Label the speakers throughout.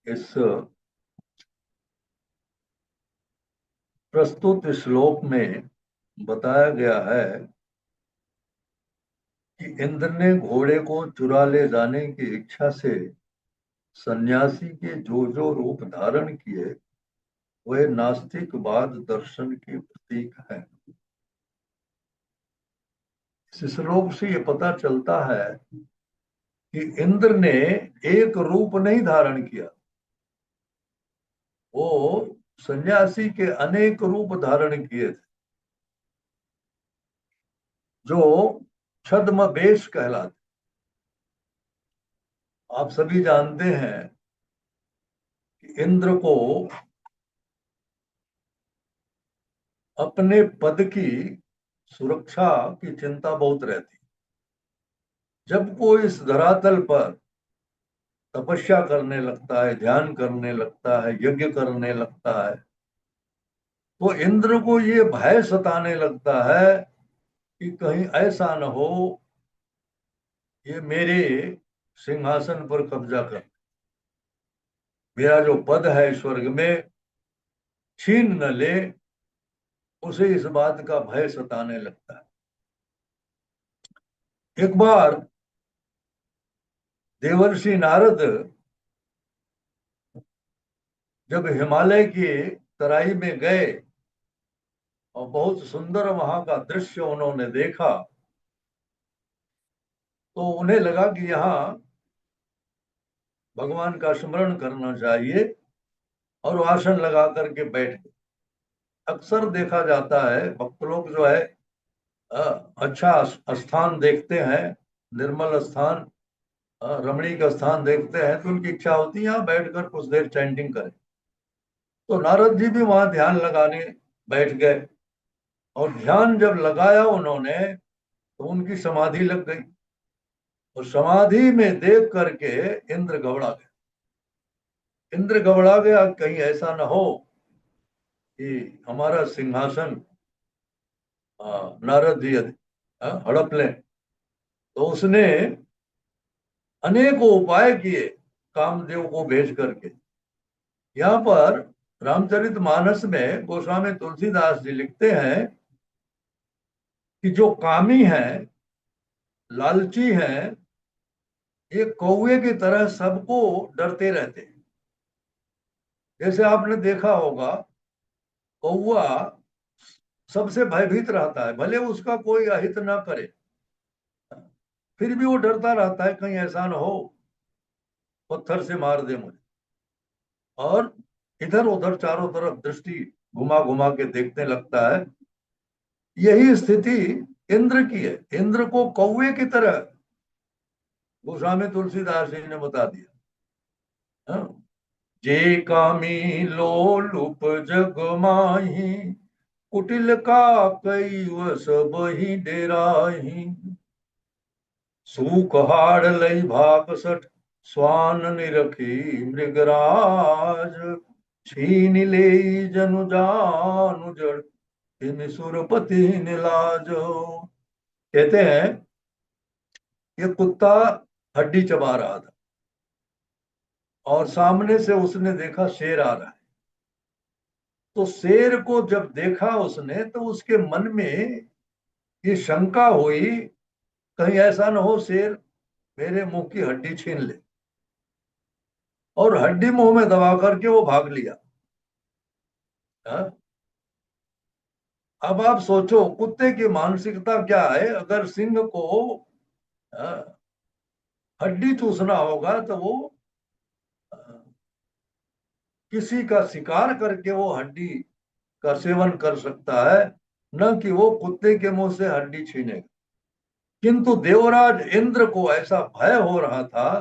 Speaker 1: इस प्रस्तुत श्लोक में बताया गया है कि इंद्र ने घोड़े को चुरा ले जाने की इच्छा से सन्यासी के जो जो रूप धारण किए वह नास्तिकवाद दर्शन के प्रतीक है। इस श्लोक से ये पता चलता है कि इंद्र ने एक रूप नहीं धारण किया, वो सन्यासी के अनेक रूप धारण किए थे, जो छद्मवेश कहलाते। आप सभी जानते हैं कि इंद्र को अपने पद की सुरक्षा की चिंता बहुत रहती। जब कोई इस धरातल पर तपस्या करने लगता है, ध्यान करने लगता है, यज्ञ करने लगता है, तो इंद्र को ये भय सताने लगता है कि कहीं ऐसा न हो ये मेरे सिंहासन पर कब्जा कर, मेरा जो पद है स्वर्ग में छीन न ले। उसे इस बात का भय सताने लगता है। एक बार देवर्षि नारद जब हिमालय की तराई में गए और बहुत सुंदर वहां का दृश्य उन्होंने देखा, तो उन्हें लगा कि यहाँ भगवान का स्मरण करना चाहिए, और आसन लगा करके बैठ गए। अक्सर देखा जाता है भक्त लोग जो है अच्छा स्थान देखते हैं, निर्मल स्थान, रमणीक स्थान देखते हैं, तो उनकी इच्छा होती है यहाँ बैठकर कुछ देर चैंटिंग करें। तो नारद जी भी वहां ध्यान लगाने बैठ गए, और ध्यान जब लगाया उन्होंने तो उनकी समाधि लग गई, और समाधि में देख करके इंद्र घबरा गया। इंद्र घबरा गया कहीं ऐसा न हो कि हमारा सिंहासन नारद जी हड़प लें। तो उसने अनेकों उपाय किए कामदेव को भेज करके। यहाँ पर रामचरितमानस में गोस्वामी तुलसीदास जी लिखते हैं कि जो कामी है, लालची है, ये कौवे की तरह सबको डरते रहते हैं। जैसे आपने देखा होगा, कौवा सबसे भयभीत रहता है, भले उसका कोई अहित ना करे, फिर भी वो डरता रहता है कहीं ऐसा ना हो पत्थर से मार दे मुझे। और इधर उधर चारों तरफ दृष्टि घुमा घुमा के देखने लगता है। यही स्थिति इंद्र की है। इंद्र को कौवे की तरह गोस्वामी तुलसीदास जी ने बता दिया। हाँ? जे कामी लोलुप जग माही, कुटिल का कई वस बही डेराही। सूख हाड़ लई भाग सठ, स्वान निरखी मृगराज। छीन ले जनु जानु जड़, तिन सुरपति निलाजो। कहते हैं ये कुत्ता हड्डी चबा रहा था, और सामने से उसने देखा शेर आ रहा है। तो शेर को जब देखा उसने, तो उसके मन में ये शंका हुई कहीं ऐसा न हो शेर मेरे मुंह की हड्डी छीन ले, और हड्डी मुंह में दबा करके वो भाग लिया। हाँ? अब आप सोचो कुत्ते की मानसिकता क्या है। अगर सिंह को हाँ, हड्डी चूसना होगा तो वो किसी का शिकार करके वो हड्डी का सेवन कर सकता है, न कि वो कुत्ते के मुंह से हड्डी छीनेगा। किंतु देवराज इंद्र को ऐसा भय हो रहा था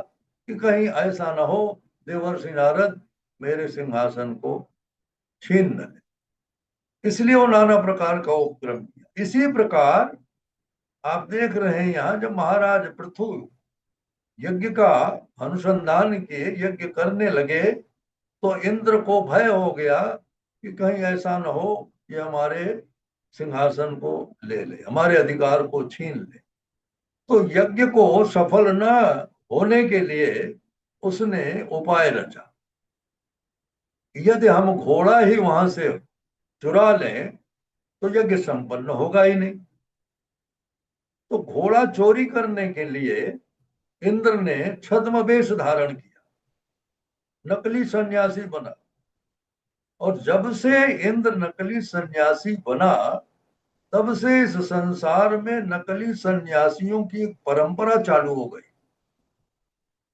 Speaker 1: कि कहीं ऐसा न हो देवर्षि नारद मेरे सिंहासन को छीन न ले। इसलिए वो नाना प्रकार का उपक्रम किया। इसी प्रकार आप देख रहे हैं यहाँ जब महाराज पृथु यज्ञ का अनुसंधान किए, यज्ञ करने लगे, तो इंद्र को भय हो गया कि कहीं ऐसा न हो कि हमारे सिंहासन को ले ले, हमारे अधिकार को छीन ले। तो यज्ञ को सफल न होने के लिए उसने उपाय रचा। यदि हम घोड़ा ही वहां से चुरा लें तो यज्ञ संपन्न होगा ही नहीं। तो घोड़ा चोरी करने के लिए इंद्र ने छद्म वेश धारण किया, नकली सन्यासी बना। और जब से इंद्र नकली सन्यासी बना, तब से इस संसार में नकली सन्यासियों की एक परंपरा चालू हो गई।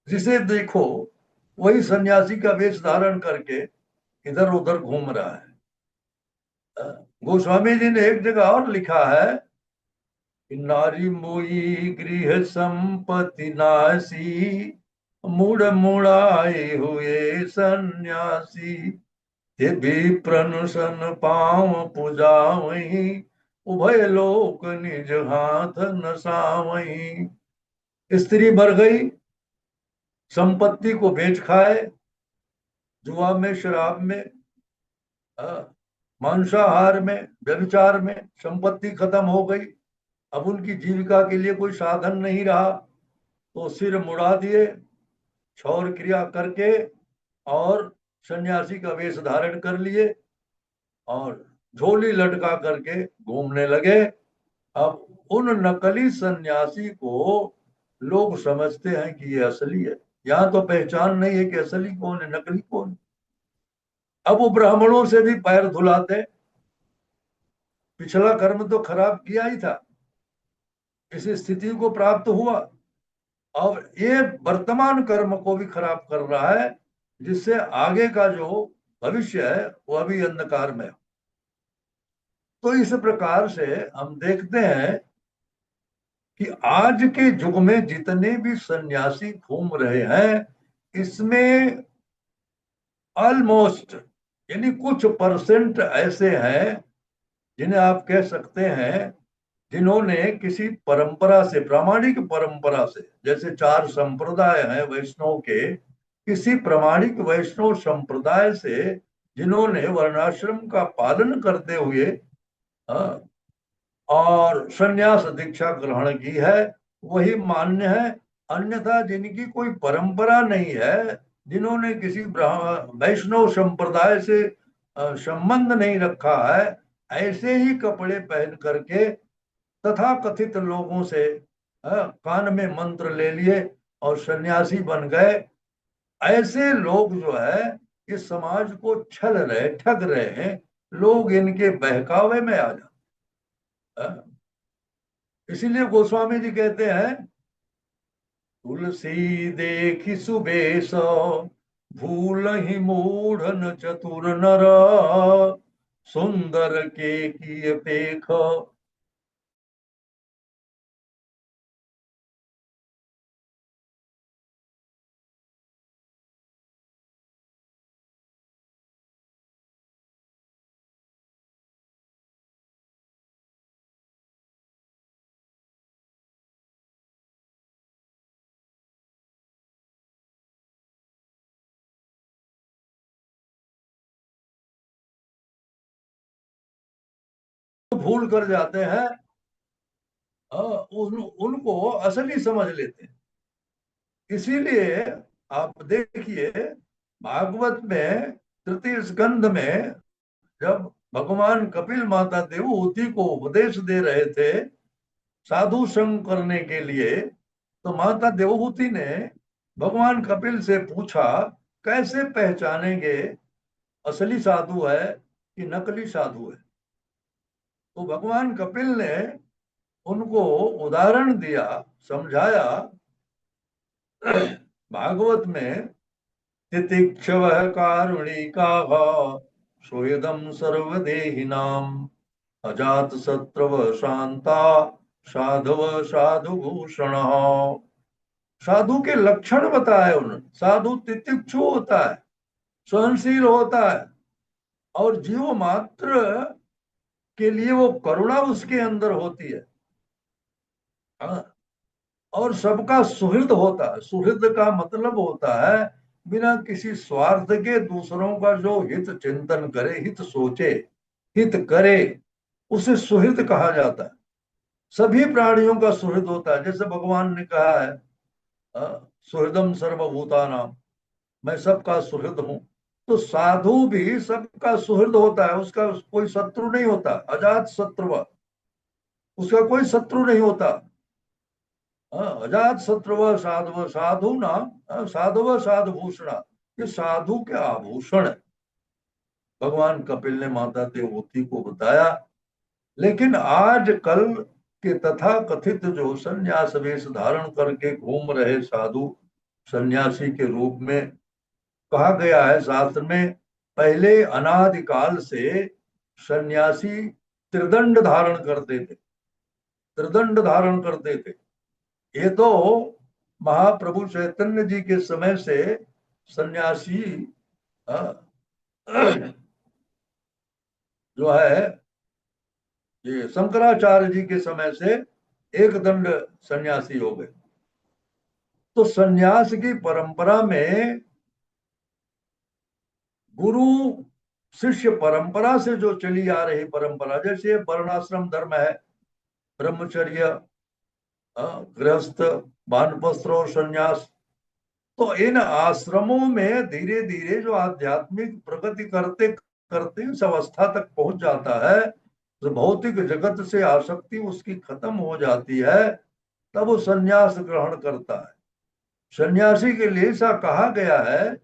Speaker 1: जिसे देखो वही सन्यासी का वेश धारण करके इधर उधर घूम रहा है। गोस्वामी जी ने एक जगह और लिखा है कि नारी मोई गृह संपत्ति नासी, मुड़ मुड़ाए हुए सन्यासी, ये भी प्रनुसन पाँव पूजा वही, उभय लोक निज हाथ नसावही। स्त्री मर गई, संपत्ति को बेच खाए, जुआ में, शराब में, मांसाहार में, व्यभिचार में संपत्ति खत्म हो गई। अब उनकी जीविका के लिए कोई साधन नहीं रहा, तो सिर मुड़ा दिए क्षौर क्रिया करके, और सन्यासी का वेश धारण कर लिए और झोली लटका करके घूमने लगे। अब उन नकली सन्यासी को लोग समझते हैं कि ये असली है। यहाँ तो पहचान नहीं है कि असली कौन है, नकली कौन है। अब वो ब्राह्मणों से भी पैर धुलाते, पिछला कर्म तो खराब किया ही था, इस स्थिति को प्राप्त हुआ, और ये वर्तमान कर्म को भी खराब कर रहा है, जिससे आगे का जो भविष्य है वो अभी अंधकार में। तो इस प्रकार से हम देखते हैं कि आज के युग में जितने भी सन्यासी घूम रहे हैं, इसमें ऑलमोस्ट, यानी कुछ परसेंट ऐसे हैं जिन्हें आप कह सकते हैं जिन्होंने किसी परंपरा से, प्रामाणिक परंपरा से, जैसे चार संप्रदाय हैं वैष्णव के, किसी प्रामाणिक वैष्णव संप्रदाय से जिन्होंने वर्णाश्रम का पालन करते हुए और संन्यास दीक्षा ग्रहण की है, वही मान्य है। अन्यथा जिनकी कोई परंपरा नहीं है, जिन्होंने किसी वैष्णव संप्रदाय से संबंध नहीं रखा है, ऐसे ही कपड़े पहन करके तथा कथित लोगों से कान में मंत्र ले लिए और सन्यासी बन गए, ऐसे लोग जो है इस समाज को छल रहे, ठग रहे हैं। लोग इनके बहकावे में आ जाते। इसीलिए गोस्वामी जी कहते हैं, तुलसी देखी सुबेश, भूल ही मूढ़न चतुर नर, सुंदर के की पेख। भूल कर जाते हैं, उनको असली समझ लेते हैं। इसीलिए आप देखिए, भागवत में तृतीय स्कंध में जब भगवान कपिल माता देवहूति को उपदेश दे रहे थे साधु संग करने के लिए, तो माता देवहूति ने भगवान कपिल से पूछा, कैसे पहचानेंगे असली साधु है कि नकली साधु है। तो भगवान कपिल ने उनको उदाहरण दिया, समझाया। भागवत में तितिक्षव कारुणिका सोयदम सर्वदेहिनाम, अजात शत्रव शांता, साधव साधु भूषण। साधु के लक्षण बताए उन्होंने। साधु तितिक्षु होता है, सहनशील होता है, और जीव मात्र के लिए वो करुणा उसके अंदर होती है। हाँ, और सबका सुहृद होता है। सुहृद का मतलब होता है बिना किसी स्वार्थ के दूसरों का जो हित चिंतन करे, हित सोचे, हित करे, उसे सुहृद कहा जाता है। सभी प्राणियों का सुहृद होता है। जैसे भगवान ने कहा है, सुहृदम सर्वभूतानाम, मैं सबका सुहृद हूं। तो साधु भी सबका सुहृद होता है, उसका कोई शत्रु नहीं होता, अजात शत्रु, उसका कोई शत्रु नहीं होता। अजात शत्रु साधु साधु नाम, साधु साधु भूषण, ये साधु के आभूषण है, भगवान कपिल ने माता देवहूति को बताया। लेकिन आज कल के तथा कथित जो संन्यास वेश धारण करके घूम रहे साधु सन्यासी के रूप में, कहा गया है शास्त्र में, पहले अनादिकाल से सन्यासी त्रिदंड धारण करते थे, त्रिदंड धारण करते थे। ये तो महाप्रभु चैतन्य जी के समय से सन्यासी जो है, ये शंकराचार्य जी के समय से एक दंड सन्यासी हो गए। तो सन्यास की परंपरा में गुरु शिष्य परंपरा से जो चली आ रही परंपरा, जैसे वर्णाश्रम धर्म है, ब्रह्मचर्य, गृहस्थ, वानप्रस्थ और संन्यास, तो इन आश्रमों में धीरे धीरे जो आध्यात्मिक प्रगति करते करते इस अवस्था तक पहुंच जाता है, तो भौतिक जगत से आसक्ति उसकी खत्म हो जाती है, तब वो संन्यास ग्रहण करता है। सन्यासी के लिए ऐसा कहा गया है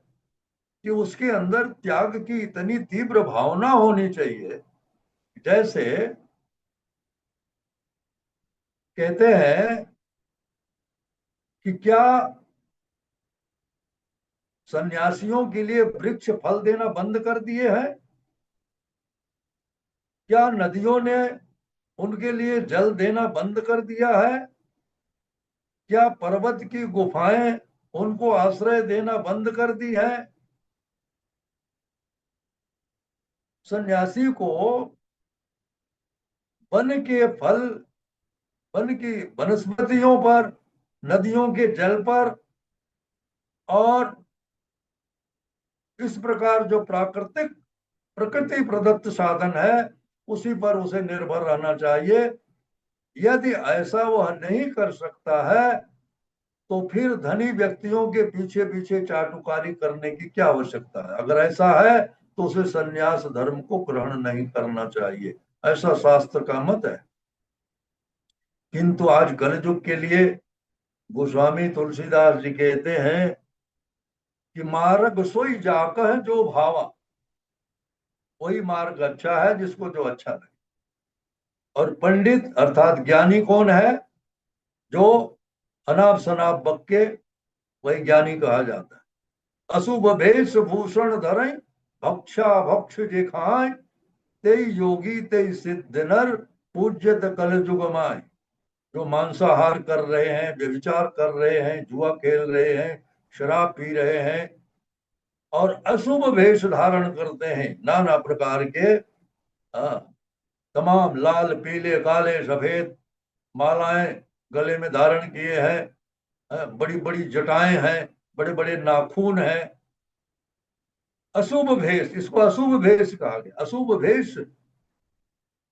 Speaker 1: कि उसके अंदर त्याग की इतनी तीव्र भावना होनी चाहिए, जैसे कहते हैं कि क्या सन्यासियों के लिए वृक्ष फल देना बंद कर दिए हैं? क्या नदियों ने उनके लिए जल देना बंद कर दिया है? क्या पर्वत की गुफाएं उनको आश्रय देना बंद कर दी है? सन्यासी को वन के फल, वन की वनस्पतियों पर, नदियों के जल पर और इस प्रकार जो प्राकृतिक प्रकृति प्रदत्त साधन है उसी पर उसे निर्भर रहना चाहिए। यदि ऐसा वह नहीं कर सकता है तो फिर धनी व्यक्तियों के पीछे पीछे चाटुकारी करने की क्या आवश्यकता है? अगर ऐसा है तो उसे संन्यास धर्म को ग्रहण नहीं करना चाहिए, ऐसा शास्त्र का मत है। किंतु आज कलयुग के लिए गोस्वामी तुलसीदास जी कहते हैं कि मार्ग सोई जाक है जो भावा, वही मार्ग अच्छा है जिसको जो अच्छा लगे। और पंडित अर्थात ज्ञानी कौन है? जो अनाप शनाप बक्के, वही ज्ञानी कहा जाता है। अशुभ भेष भूषण धरे, भक्षा भक्ष जे खाए, ते योगी ते सिद्ध नर, पूज्यत कल जुग माय। जो मांसाहार कर रहे हैं, व्यभिचार कर रहे हैं, जुआ खेल रहे हैं, शराब पी रहे हैं और अशुभ वेश धारण करते हैं, नाना प्रकार के तमाम लाल पीले काले सफेद मालाएं गले में धारण किए हैं, बड़ी बड़ी जटाएं हैं, बड़े बड़े नाखून हैं, अशुभ भेष, इसको अशुभ भेष कहा गया। अशुभ भेष,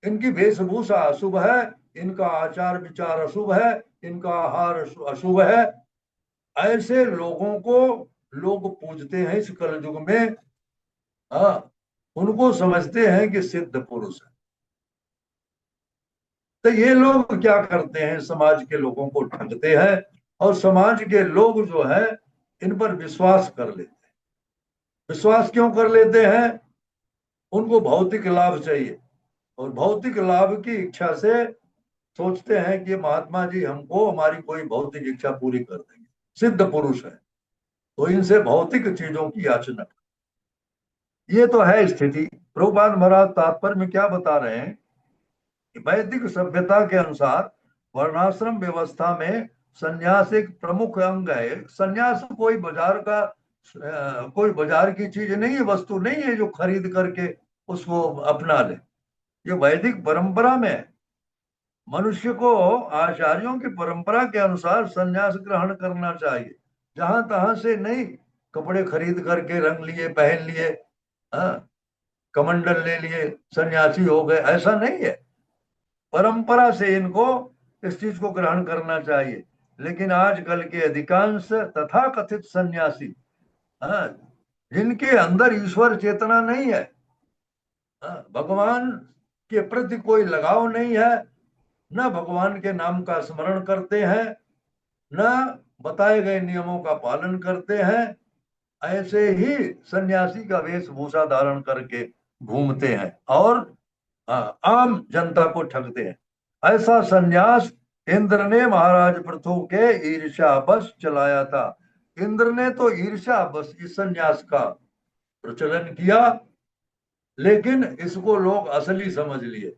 Speaker 1: इनकी वेशभूषा अशुभ है, इनका आचार विचार अशुभ है, इनका आहार अशुभ है। ऐसे लोगों को लोग पूजते हैं इस कलयुग में। उनको समझते हैं कि सिद्ध पुरुष है। तो ये लोग क्या करते हैं? समाज के लोगों को ठगते हैं और समाज के लोग जो है इन पर विश्वास कर लेते हैं। विश्वास क्यों कर लेते हैं? उनको भौतिक लाभ चाहिए और भौतिक लाभ की इच्छा से सोचते हैं कि महात्मा जी हमको हमारी कोई भौतिक इच्छा पूरी कर देंगे, सिद्ध पुरुष है, तो इनसे भौतिक चीजों की याचना। ये तो है स्थिति। प्रभुपाद महाराज तात्पर्य में क्या बता रहे हैं? वैदिक सभ्यता के अनुसार वर्णाश्रम व्यवस्था में संन्यास एक प्रमुख अंग है। संन्यास कोई बाजार का कोई बाजार की चीज नहीं है, वस्तु नहीं है जो खरीद करके उसको अपना ले। ये वैदिक परंपरा में है। मनुष्य को आचार्यों की परंपरा के अनुसार संन्यास ग्रहण करना चाहिए, जहां तहां से नहीं। कपड़े खरीद करके रंग लिए, पहन लिए, कमंडल ले लिए, सन्यासी हो गए, ऐसा नहीं है। परंपरा से इनको इस चीज को ग्रहण करना चाहिए। लेकिन आजकल के अधिकांश तथा कथित सन्यासी, जिनके अंदर ईश्वर चेतना नहीं है, भगवान के प्रति कोई लगाव नहीं है, न भगवान के नाम का स्मरण करते हैं, न बताए गए नियमों का पालन करते हैं, ऐसे ही सन्यासी का वेशभूषा धारण करके घूमते हैं और आम जनता को ठगते हैं। ऐसा सन्यास इंद्र ने महाराज पृथु के ईर्ष्यावश चलाया था। इंद्र ने तो ईर्ष्यावश इस सन्यास का प्रचलन किया, लेकिन इसको लोग असली समझ लिए,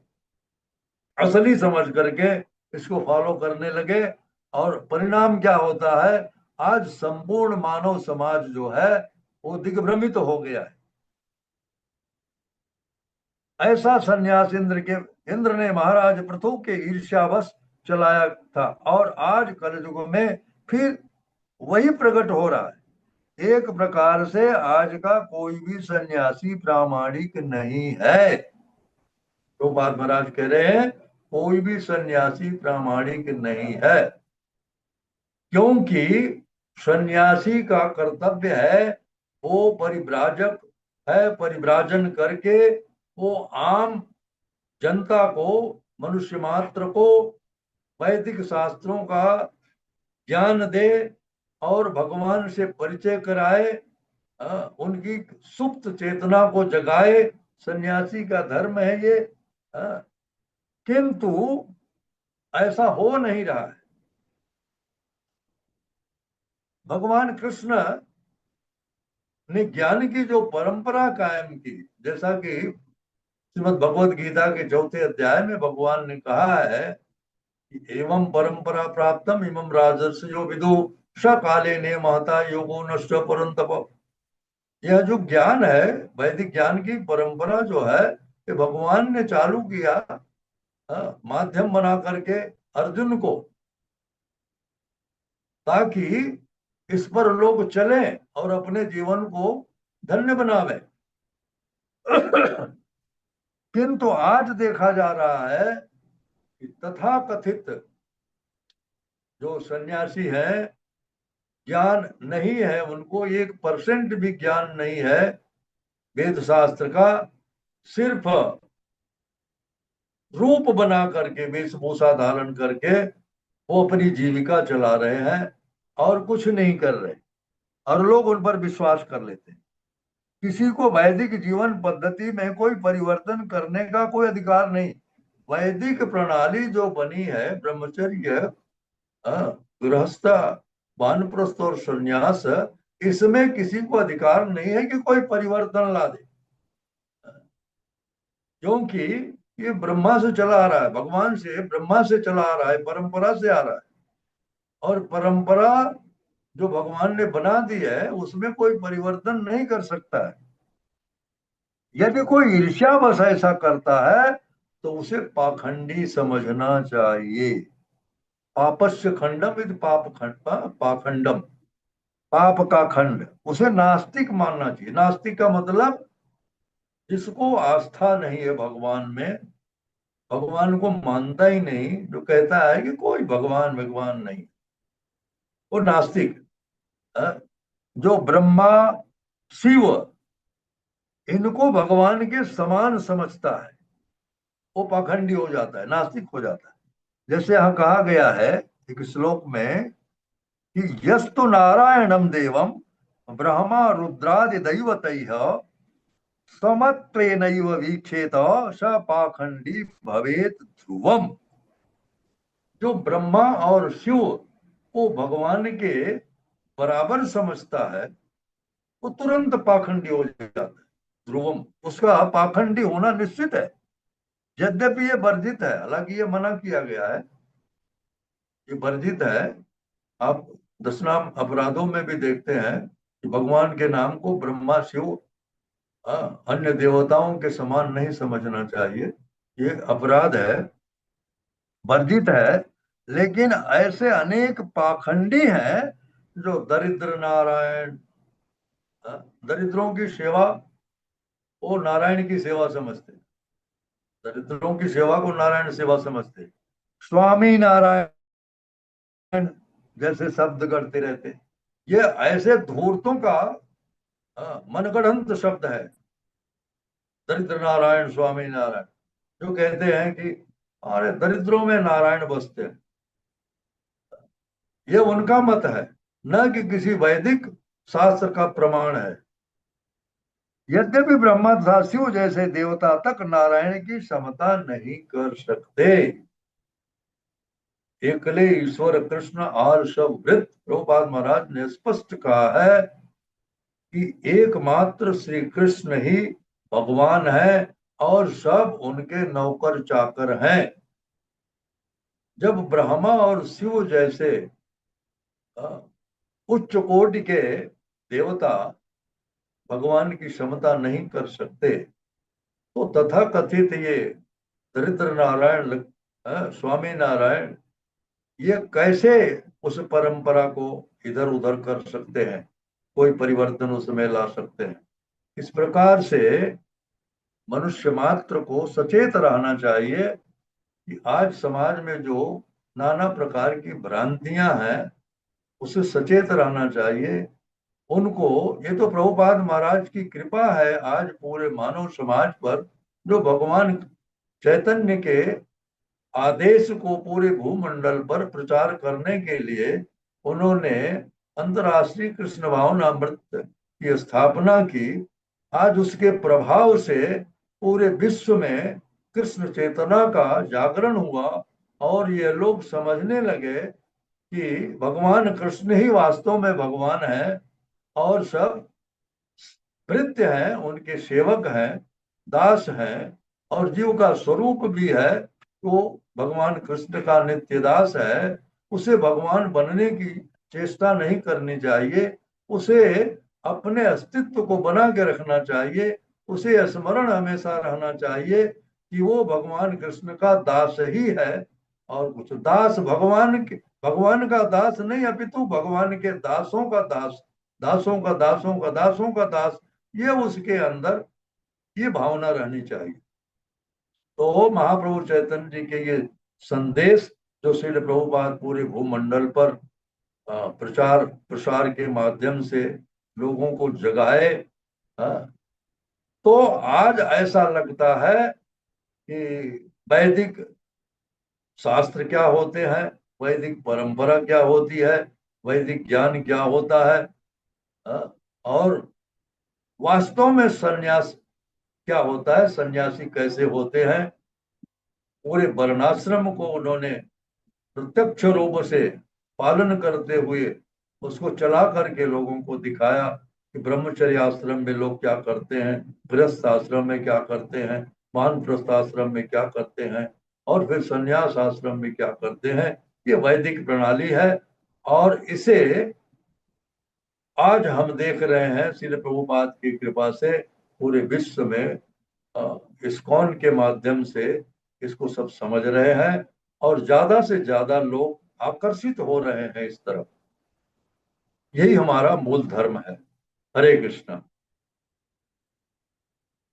Speaker 1: असली समझ करके इसको फॉलो करने लगे। और परिणाम क्या होता है, आज संपूर्ण मानव समाज जो है वो दिग्भ्रमित तो हो गया है। ऐसा सन्यास इंद्र ने महाराज पृथु के ईर्ष्यावश चलाया था, और आज कलयुग में फिर वही प्रकट हो रहा है। एक प्रकार से आज का कोई भी सन्यासी प्रामाणिक नहीं है। तो बात महाराज कह रहे हैं, कोई भी सन्यासी प्रामाणिक नहीं है, क्योंकि सन्यासी का कर्तव्य है वो परिव्राजक है, परिव्राजन करके वो आम जनता को, मनुष्य मात्र को वैदिक शास्त्रों का ज्ञान दे और भगवान से परिचय कराए, उनकी सुप्त चेतना को जगाए। सन्यासी का धर्म है ये। किंतु ऐसा हो नहीं रहा है। भगवान कृष्ण ने ज्ञान की जो परंपरा कायम की, जैसा कि श्रीमद् भगवद गीता के चौथे अध्याय में भगवान ने कहा है कि एवं परंपरा प्राप्तम इमं राजर्षयो विदु स काले ने महता योगो नष्ट परंतप। यह जो ज्ञान है, वैदिक ज्ञान की परंपरा जो है, ये भगवान ने चालू किया माध्यम बना करके अर्जुन को, ताकि इस पर लोग चलें और अपने जीवन को धन्य बनावे। किंतु आज देखा जा रहा है कि तथा कथित जो सन्यासी है, ज्ञान नहीं है उनको, 1% भी ज्ञान नहीं है वेद शास्त्र का, सिर्फ रूप बना करके, वेशभूषा धारण करके वो अपनी जीविका चला रहे हैं और कुछ नहीं कर रहे, और लोग उन पर विश्वास कर लेते हैं। किसी को वैदिक जीवन पद्धति में कोई परिवर्तन करने का कोई अधिकार नहीं। वैदिक प्रणाली जो बनी है, ब्रह्मचर्य, गृहस्थ, वानप्रस्थ और संन्यास, इसमें किसी को अधिकार नहीं है कि कोई परिवर्तन ला दे, क्योंकि ये ब्रह्मा से चला आ रहा है, भगवान से, ब्रह्मा से चला आ रहा है, परंपरा से आ रहा है। और परंपरा जो भगवान ने बना दी है उसमें कोई परिवर्तन नहीं कर सकता है। यदि कोई ईर्ष्यावश ऐसा करता है तो उसे पाखंडी समझना चाहिए। पापस्य खंडम यदि पाप खंड, पाखंडम, पाप का खंड, उसे नास्तिक मानना चाहिए। नास्तिक का मतलब जिसको आस्था नहीं है भगवान में, भगवान को मानता ही नहीं, जो कहता है कि कोई भगवान भगवान नहीं, वो नास्तिक है। जो ब्रह्मा, शिव, इनको भगवान के समान समझता है वो पाखंडी हो जाता है, नास्तिक हो जाता है। जैसे यहाँ कहा गया है एक श्लोक में कि यस्तु नारायणम देवम ब्रह्मा रुद्रादि दैवतैः समत्वेनैव वीक्षेत स पाखंडी भवेत ध्रुवम। जो ब्रह्मा और शिव को भगवान के बराबर समझता है वो तुरंत पाखंडी हो जाता है, ध्रुवम। उसका पाखंडी होना निश्चित है, यद्यपि ये वर्जित है। हालांकि ये मना किया गया है, ये वर्जित है। आप 10 नाम अपराधों में भी देखते हैं कि भगवान के नाम को ब्रह्मा, शिव, अन्य देवताओं के समान नहीं समझना चाहिए, ये अपराध है, वर्जित है। लेकिन ऐसे अनेक पाखंडी हैं जो दरिद्र नारायण, दरिद्रों की सेवा वो नारायण की सेवा समझते, दरिद्रों की सेवा को नारायण सेवा समझते, स्वामी नारायण जैसे शब्द करते रहते। ये ऐसे धूर्तों का मनगढ़ंत शब्द है, दरिद्र नारायण स्वामी नारायण, जो कहते हैं कि अरे दरिद्रों में नारायण बसते हैं। ये उनका मत है, न कि किसी वैदिक शास्त्र का प्रमाण है। यद्यपि ब्रह्मा तथा शिव जैसे देवता तक नारायण की समता नहीं कर सकते। एकले ईश्वर कृष्ण और सब वृत्त, प्रभुपाद महाराज ने स्पष्ट कहा है कि एकमात्र श्री कृष्ण ही भगवान है और सब उनके नौकर चाकर हैं। जब ब्रह्मा और शिव जैसे उच्च कोटि के देवता भगवान की क्षमता नहीं कर सकते, तो तथा कथित ये दरिद्र नारायण, स्वामी नारायण, ये कैसे उस परंपरा को इधर उधर कर सकते हैं, कोई परिवर्तन उसमें ला सकते हैं। इस प्रकार से मनुष्य मात्र को सचेत रहना चाहिए कि आज समाज में जो नाना प्रकार की भ्रांतियां हैं, उससे सचेत रहना चाहिए उनको। ये तो प्रभुपाद महाराज की कृपा है आज पूरे मानव समाज पर, जो भगवान चैतन्य के आदेश को पूरे भूमंडल पर प्रचार करने के लिए उन्होंने अंतर्राष्ट्रीय कृष्ण भावनामृत की स्थापना की। आज उसके प्रभाव से पूरे विश्व में कृष्ण चेतना का जागरण हुआ और ये लोग समझने लगे कि भगवान कृष्ण ही वास्तव में भगवान है और सब भृत्य हैं, उनके सेवक हैं, दास हैं, और जीव का स्वरूप भी है तो भगवान कृष्ण का नित्य दास है। उसे भगवान बनने की चेष्टा नहीं करनी चाहिए, उसे अपने अस्तित्व को बना के रखना चाहिए, उसे स्मरण हमेशा रहना चाहिए कि वो भगवान कृष्ण का दास ही है। और कुछ दास भगवान का दास नहीं, अपितु भगवान के दासों का दास, दासों का दासों का दासों का दास, ये उसके अंदर ये भावना रहनी चाहिए। तो महाप्रभु चैतन्य जी के ये संदेश जो श्रील प्रभुपाद पूरे भूमंडल पर प्रचार प्रसार के माध्यम से लोगों को जगाए, तो आज ऐसा लगता है कि वैदिक शास्त्र क्या होते हैं, वैदिक परंपरा क्या होती है, वैदिक ज्ञान क्या होता है, और वास्तव में सन्यास क्या होता है, सन्यासी कैसे होते हैं। पूरे वर्णाश्रम को उन्होंने प्रत्यक्ष रूप से पालन करते हुए उसको चला करके लोगों को दिखाया कि ब्रह्मचर्य आश्रम में लोग क्या करते हैं, गृहस्थ आश्रम में क्या करते हैं, वानप्रस्थ आश्रम में क्या करते हैं, और फिर संन्यास आश्रम में क्या करते हैं। ये वैदिक प्रणाली है और इसे आज हम देख रहे हैं श्रील प्रभुपाद की कृपा से पूरे विश्व में इस्कॉन के माध्यम से इसको सब समझ रहे हैं और ज्यादा से ज्यादा लोग आकर्षित हो रहे हैं इस तरफ। यही हमारा मूल धर्म है। हरे कृष्णा।